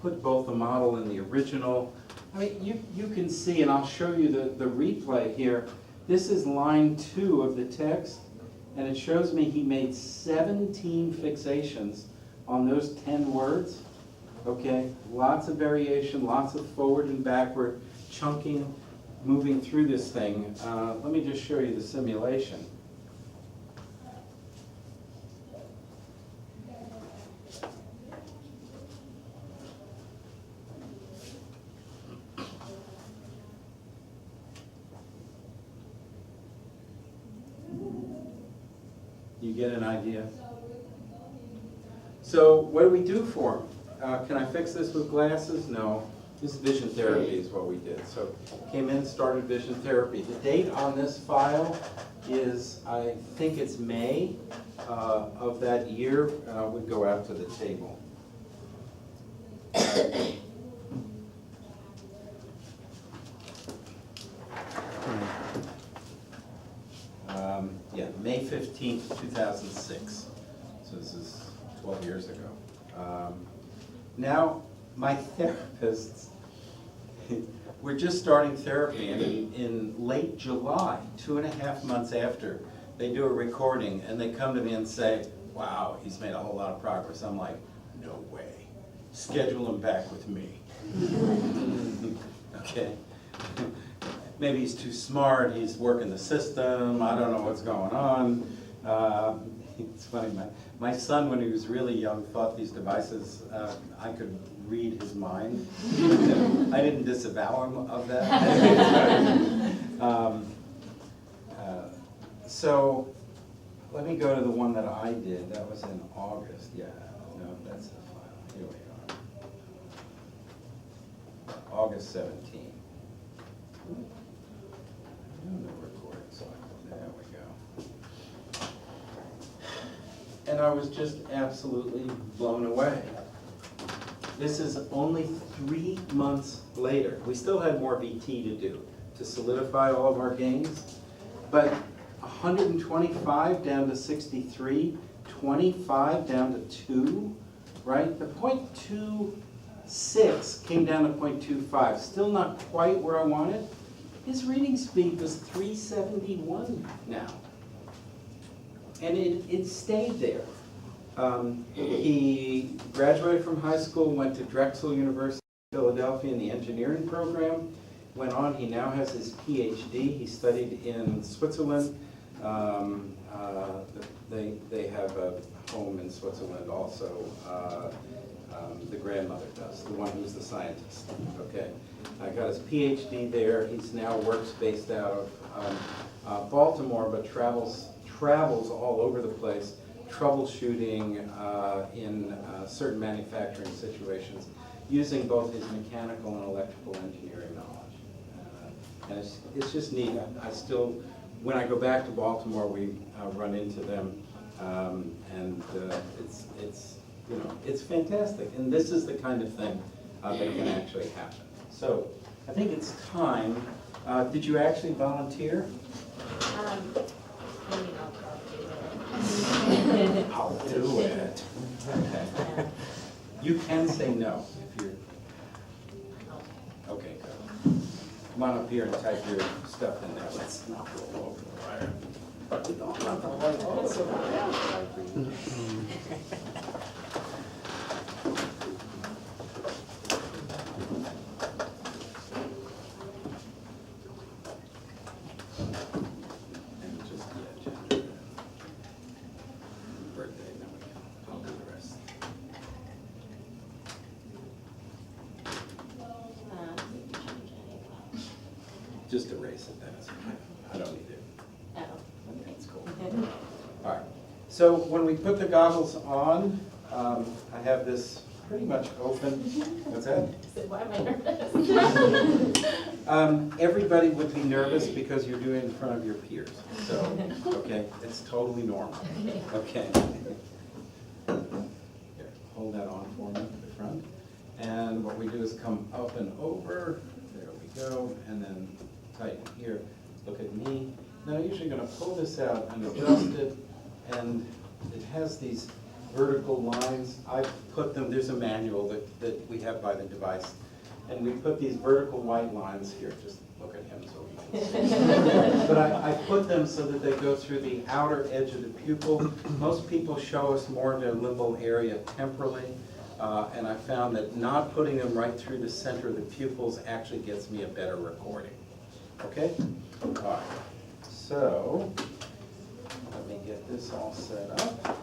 put both the model and the original. I mean, you can see, and I'll show you the replay here. This is line 2 of the text, and it shows me he made 17 fixations on those 10 words. Okay, lots of variation, lots of forward and backward chunking, moving through this thing. Let me just show you the simulation. You get an idea? So what do we do for him? Can I fix this with glasses? No. This vision therapy is what we did. So came in, started vision therapy. The date on this file is, I think it's May of that year. We'd go out to the table. Yeah, May 15th, 2006. So this is 12 years ago. Now, my therapists, we're just starting therapy, and in late July, 2.5 months after, they do a recording, and they come to me and say, wow, he's made a whole lot of progress. I'm like, no way. Schedule him back with me. Okay. Maybe he's too smart, he's working the system, I don't know what's going on. It's funny, my son, when he was really young, thought these devices, I could read his mind. I didn't disavow him of that. So let me go to the one that I did. That was in August. Yeah, no, that's the file. Here we are. August 17. No recording cycle. There we go. And I was just absolutely blown away. This is only 3 months later. We still had more VT to do to solidify all of our gains, but 125 down to 63, 25 down to 2. right? The 0.26 came down to 0.25, still not quite where I wanted. His reading speed was 371 now. And it stayed there. He graduated from high school, went to Drexel University in Philadelphia in the engineering program, went on, he now has his PhD. He studied in Switzerland. They have a home in Switzerland also. The grandmother does, the one who's the scientist, okay? Got his PhD there. He's now works based out of Baltimore, but travels all over the place, troubleshooting in certain manufacturing situations, using both his mechanical and electrical engineering knowledge. And it's just neat. I still, when I go back to Baltimore, we run into them, and it's fantastic. And this is the kind of thing that can actually happen. So I think it's time. Did you actually volunteer? Maybe not. I'll do it. Okay. You can say no if you're. Okay, good. Come on up here and type your stuff in there. Let's not roll over the wire. We don't want to roll over the wire. Just erase it, that's okay. I don't need it. Oh, that's cool. All right, so when we put the goggles on, I have this pretty much open. What's that? Why am I nervous? Everybody would be nervous because you're doing it in front of your peers. So, okay, it's totally normal. Okay. Here, hold that on for me at the front. And what we do is come up and over. There we go, and then tighten here. Look at me. Now I'm usually going to pull this out and adjust it, and it has these vertical lines. I put them, there's a manual that we have by the device, and we put these vertical white lines here. Just look at him so he can see. But I put them so that they go through the outer edge of the pupil. Most people show us more of their limbal area temporally. And I found that not putting them right through the center of the pupils actually gets me a better recording. Okay? All right. So, let me get this all set up.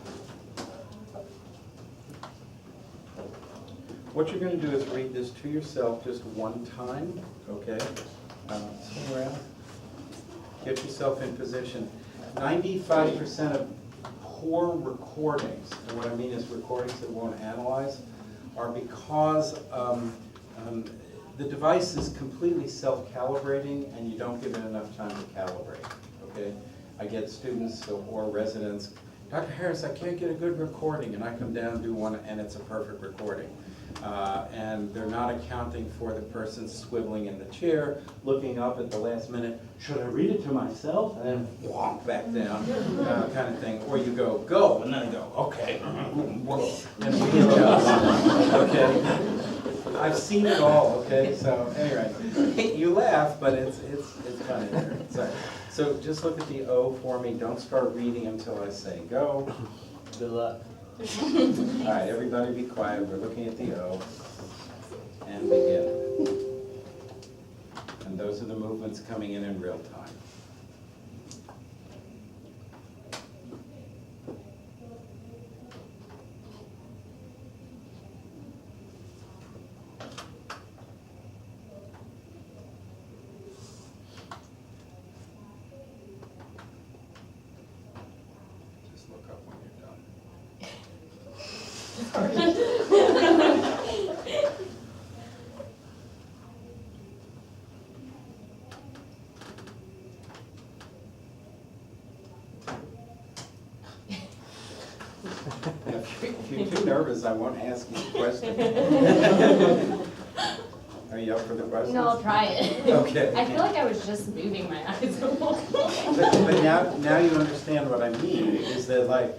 What you're going to do is read this to yourself just one time. Okay? Swing around. Get yourself in position. 95% of poor recordings, and what I mean is recordings that won't analyze, are because the device is completely self-calibrating and you don't give it enough time to calibrate, okay? I get students or residents, Dr. Harris, I can't get a good recording, and I come down and do one and it's a perfect recording. And they're not accounting for the person swiveling in the chair, looking up at the last minute, should I read it to myself? And then walk back down, kind of thing. Or you go, and then I go, okay, whoa, and we adjust, okay? I've seen it all, okay? So anyway, you laugh, but it's funny. Sorry. So just look at the O for me. Don't start reading until I say go. Good luck. All right, everybody be quiet. We're looking at the O. And begin. And those are the movements coming in real time. Just look up when you're done. If you're too nervous, I won't ask you a question. Are you up for the question? No, I'll try it. Okay. I feel like I was just moving my eyes a little. But now you understand what I mean, is that like,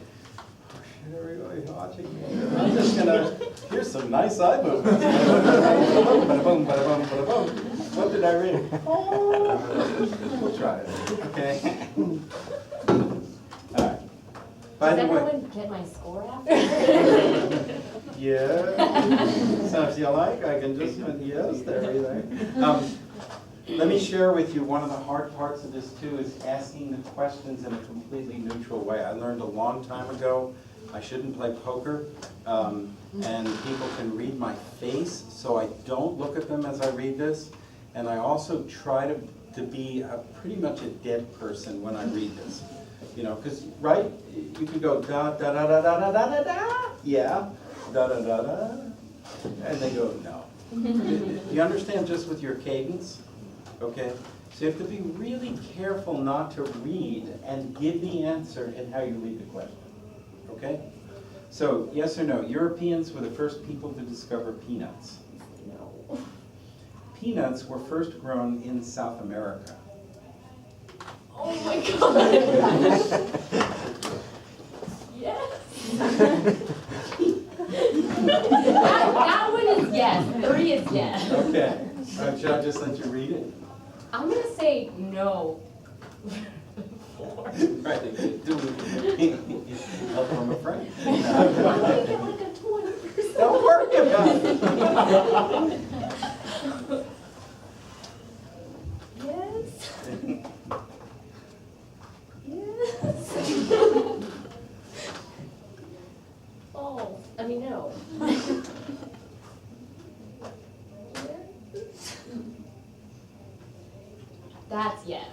They're really watching me. I'm just gonna, here's some nice eye movements. Ba-da-boom, ba-da-boom, ba-da-boom. What did I read? Oh, we'll try it, okay? All right. By Does the way, everyone get my score after? yeah, so if you like, I can just, yes, there. Let me share with you one of the hard parts of this too is asking the questions in a completely neutral way. I learned a long time ago I shouldn't play poker, and people can read my face, so I don't look at them as I read this. And I also try to be pretty much a dead person when I read this. You know, because, right, you can go da da da da da da da da da, yeah, da da da da, and they go no. You understand just with your cadence? Okay, so you have to be really careful not to read and give the answer in how you read the question. Okay? So, yes or no, Europeans were the first people to discover peanuts. No. Peanuts were first grown in South America. Oh my god. Yes. that one is yes. 3 is yes. Okay, should I just let you read it? I'm gonna say no. 4. Right, do help from a friend. I want to get like a 20%. Don't worry about it. Yes. Yes. Oh, I mean no. That's yes.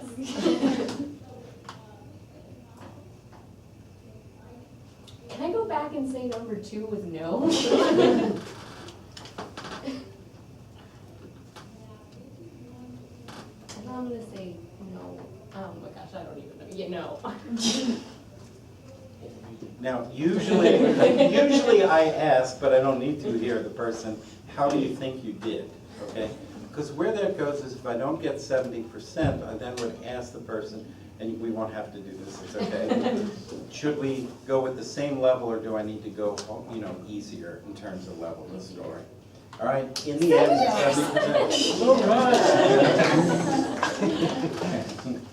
Can I go back and say number 2 was no? And I'm gonna say no. Oh my gosh, I don't even know. Yeah, no. Now, usually I ask, but I don't need to here, the person, how do you think you did, okay? Because where that goes is if I don't get 70%, I then would ask the person, and we won't have to do this, it's okay. Should we go with the same level or do I need to go, you know, easier in terms of level of the story? All right, in the end, it's 70%. All right.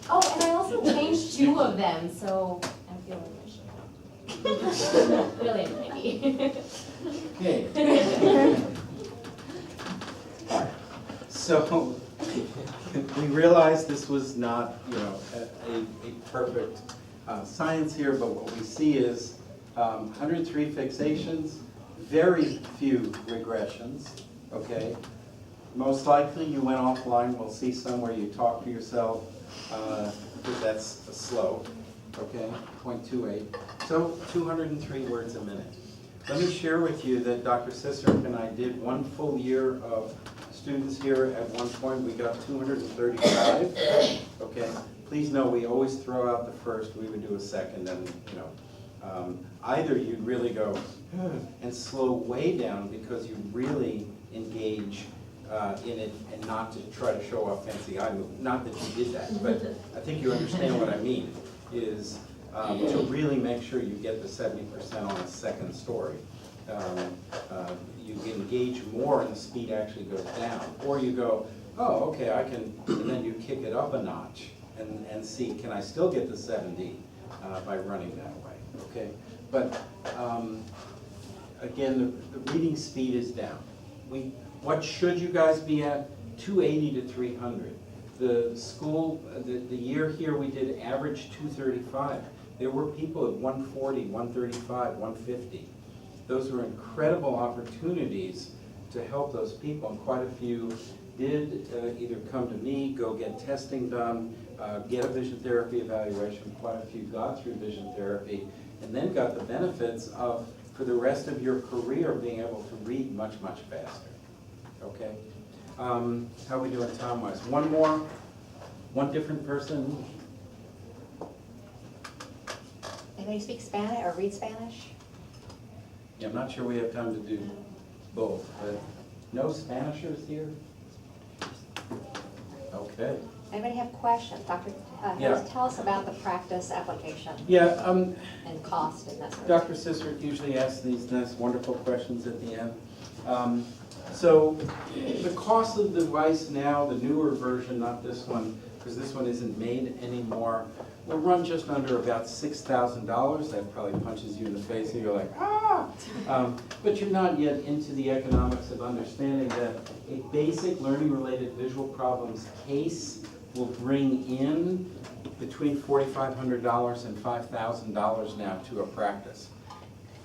Oh, and I also changed 2 of them, so I feel like I should. Really, maybe. Okay. All right. So we realized this was not, you know, a perfect science here, but what we see is 103 fixations, very few regressions, okay? Most likely you went offline. We'll see some where you talk to yourself, but that's slow, okay, 0.28. So 203 words a minute. Let me share with you that Dr. Sisterk and I did 1 full year of students here. At one point we got 235, okay? Please know we always throw out the first, we would do a second, and you know, either you'd really go and slow way down because you really engage in it and not to try to show off fancy eye movement. Not that you did that, but I think you understand what I mean, is to really make sure you get the 70% on a second story. You engage more and the speed actually goes down. Or you go, oh, okay, I can, and then you kick it up a notch and see, can I still get the 70 by running that way, okay? But again, the reading speed is down. What should you guys be at? 280 to 300. The school, the year here we did average 235. There were people at 140, 135, 150. Those were incredible opportunities to help those people, and quite a few did either come to me, go get testing done, get a vision therapy evaluation. Quite a few got through vision therapy, and then got the benefits of, for the rest of your career, being able to read much, much faster. Okay? How are we doing time-wise? One more? One different person? Anybody speak Spanish or read Spanish? Yeah, I'm not sure we have time to do both, but no Spanishers here? Okay. Anybody have questions? Dr. Yeah. Harris, tell us about the practice application Yeah, and cost and that sort of Dr. Sister usually asks these nice, wonderful questions at the end. So the cost of the device now, the newer version, not this one, because this one isn't made anymore, will run just under about $6,000. That probably punches you in the face and you're like, ah! But you're not yet into the economics of understanding that a basic learning-related visual problems case will bring in between $4,500 and $5,000 now to a practice.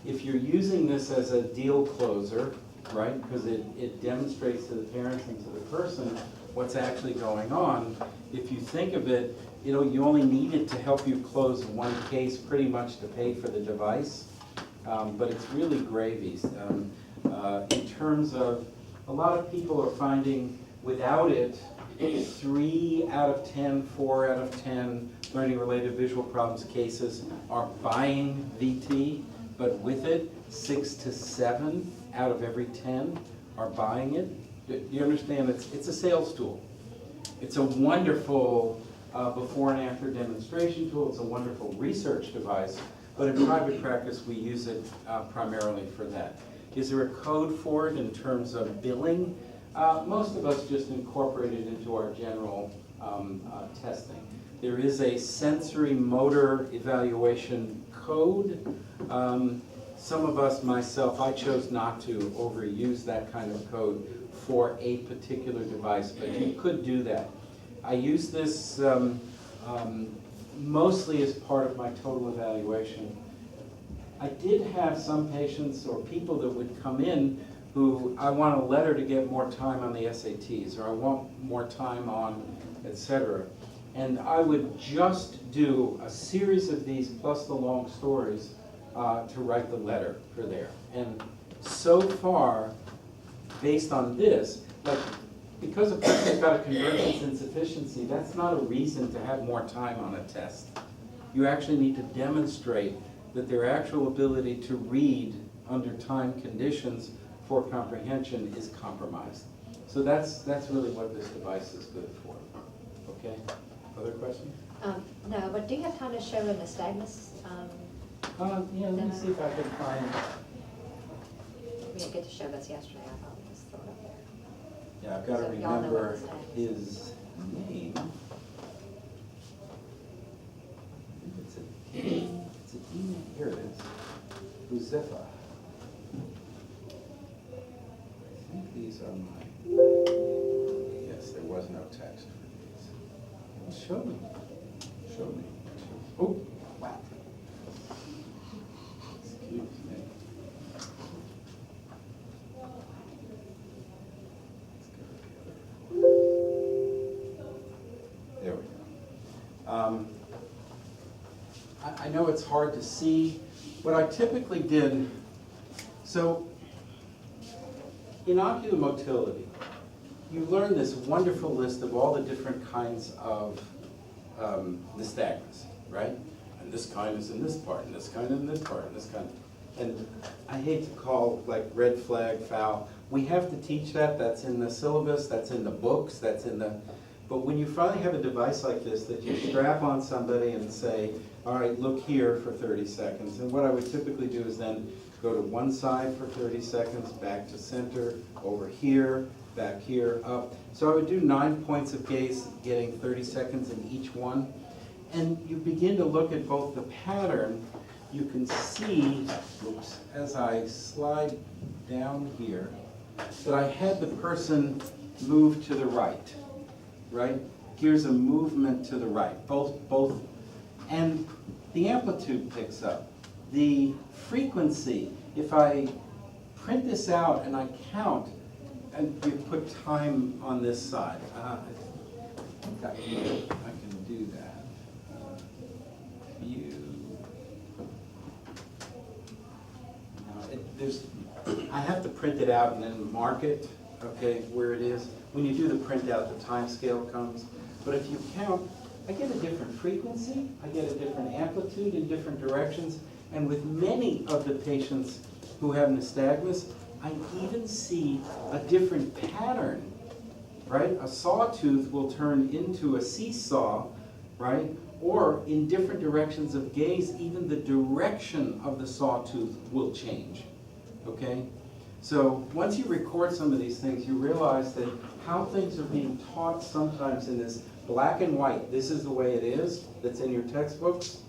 If you're using this as a deal closer, right, because it demonstrates to the parents and to the person what's actually going on, if you think of it, you only need it to help you close one case pretty much to pay for the device, but it's really gravy. In terms of, a lot of people are finding without it, 3 out of 10, 4 out of 10 learning-related visual problems cases are buying VT, but with it, 6 to 7 out of every 10 are buying it. Do you understand? It's a sales tool. It's a wonderful before and after demonstration tool. It's a wonderful research device, but in private practice, we use it primarily for that. Is there a code for it in terms of billing? Most of us just incorporate it into our general testing. There is a sensory motor evaluation code. Some of us, myself, I chose not to overuse that kind of code for a particular device, but you could do that. I use this mostly as part of my total evaluation. I did have some patients or people that would come in who I want a letter to get more time on the SATs, or I want more time on, etc. And I would just do a series of these plus the long stories to write the letter for there. And so far, based on this, like, because a person's got a convergence insufficiency, that's not a reason to have more time on a test. You actually need to demonstrate that their actual ability to read under time conditions for comprehension is compromised. So that's really what this device is good for. Okay? Other questions? No, but do you have time to show in the nystagmus? Yeah, let me see if I can find. We didn't get to show this yesterday. I thought we'd just throw it up there. Yeah, I've got to So y'all know what remember this his name. I think it's a D name. Here it is. Uzefa. I think these are my. Yes, there was no text for these. Show me. Show me. Oh, wow. Excuse me. There we go. I know it's hard to see. What I typically did, so in oculomotility, you learn this wonderful list of all the different kinds of nystagmus, right? And this kind is in this part, and this kind in this part, and this kind. And I hate to call like red flag, foul. We have to teach that. That's in the syllabus. That's in the books. That's in the. But when you finally have a device like this that you strap on somebody and say, all right, look here for 30 seconds. And what I would typically do is then go to one side for 30 seconds, back to center, over here, back here, up. So I would do 9 points of gaze, getting 30 seconds in each one. And you begin to look at both the pattern. You can see, oops, as I slide down here, that I had the person move to the right, right? Here's a movement to the right, both, and the amplitude picks up. The frequency, if I print this out and I count, and you put time on this side, I can do that. View. I have to print it out and then mark it, okay, where it is. When you do the printout, the time scale comes. But if you count, I get a different frequency, I get a different amplitude in different directions, and with many of the patients who have nystagmus, I even see a different pattern right? A sawtooth will turn into a seesaw, right? Or in different directions of gaze, even the direction of the sawtooth will change, okay? So once you record some of these things, you realize that how things are being taught sometimes in this black and white, this is the way it is, that's in your textbooks,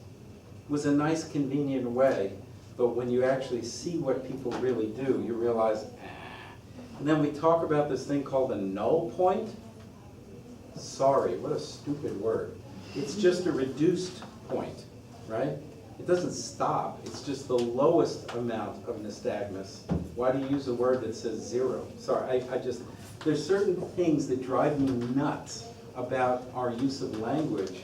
was a nice convenient way, but when you actually see what people really do, you realize, and then we talk about this thing called a null point. Sorry, what a stupid word. It's just a reduced point, right? It doesn't stop, it's just the lowest amount of nystagmus. Why do you use a word that says 0? Sorry, I just, there's certain things that drive me nuts about our use of language,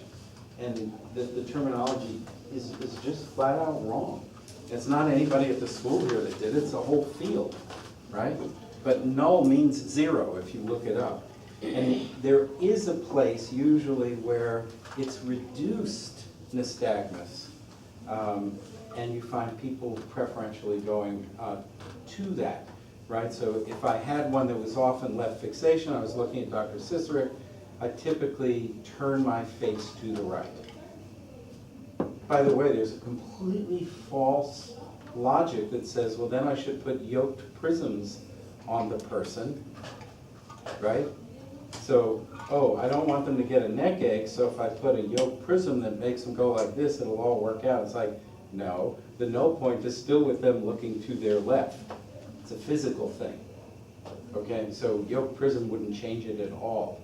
and the terminology is just flat out wrong. It's not anybody at the school here that did it, it's a whole field, right? But null means 0 if you look it up. And there is a place usually where it's reduced nystagmus, and you find people preferentially going to that, right? So if I had one that was often left fixation, I was looking at Dr. Cicerek, I typically turn my face to the right. By the way, there's a completely false logic that says, well, then I should put yoked prisms on the person, right? So, oh, I don't want them to get a neck ache, so if I put a yolk prism that makes them go like this, it'll all work out. It's like, no, the null point is still with them looking to their left. It's a physical thing, okay? So yolk prism wouldn't change it at all.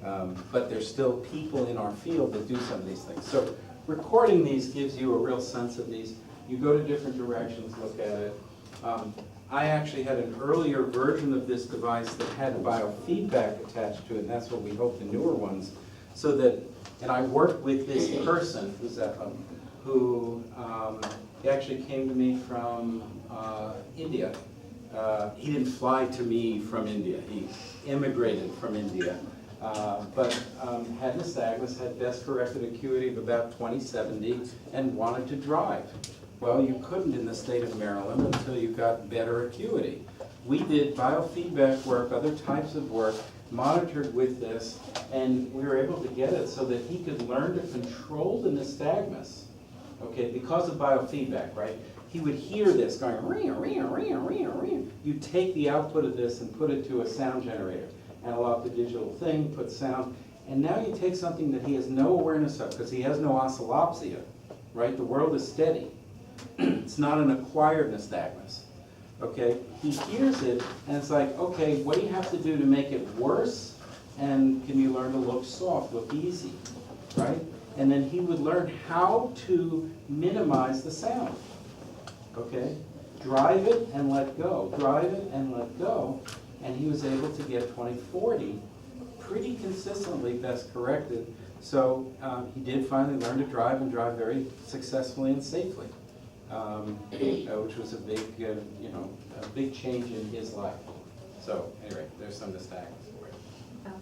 But there's still people in our field that do some of these things. So recording these gives you a real sense of these. You go to different directions, look at it. I actually had an earlier version of this device that had biofeedback attached to it, and that's what we hope the newer ones, so that, and I worked with this person, who's that from, who he actually came to me from India. He didn't fly to me from India, he immigrated from India, but had nystagmus, had best corrected acuity of about 20/70, and wanted to drive. Well, you couldn't in the state of Maryland until you got better acuity. We did biofeedback work, other types of work, monitored with this, and we were able to get it so that he could learn to control the nystagmus, okay, because of biofeedback, right? He would hear this going, ring, ring, ring, ring, ring. You take the output of this and put it to a sound generator, analog to digital thing, put sound, and now you take something that he has no awareness of, because he has no oscillopsia, right? The world is steady. It's not an acquired nystagmus, okay? He hears it, and it's like, okay, what do you have to do to make it worse? And can you learn to look soft, look easy, right? And then he would learn how to minimize the sound, okay? Drive it and let go, drive it and let go, and he was able to get 20/40 pretty consistently best corrected. So he did finally learn to drive and drive very successfully and safely. Which was a big, a big change in his life. So anyway, there's some nystagmus for you. Oh,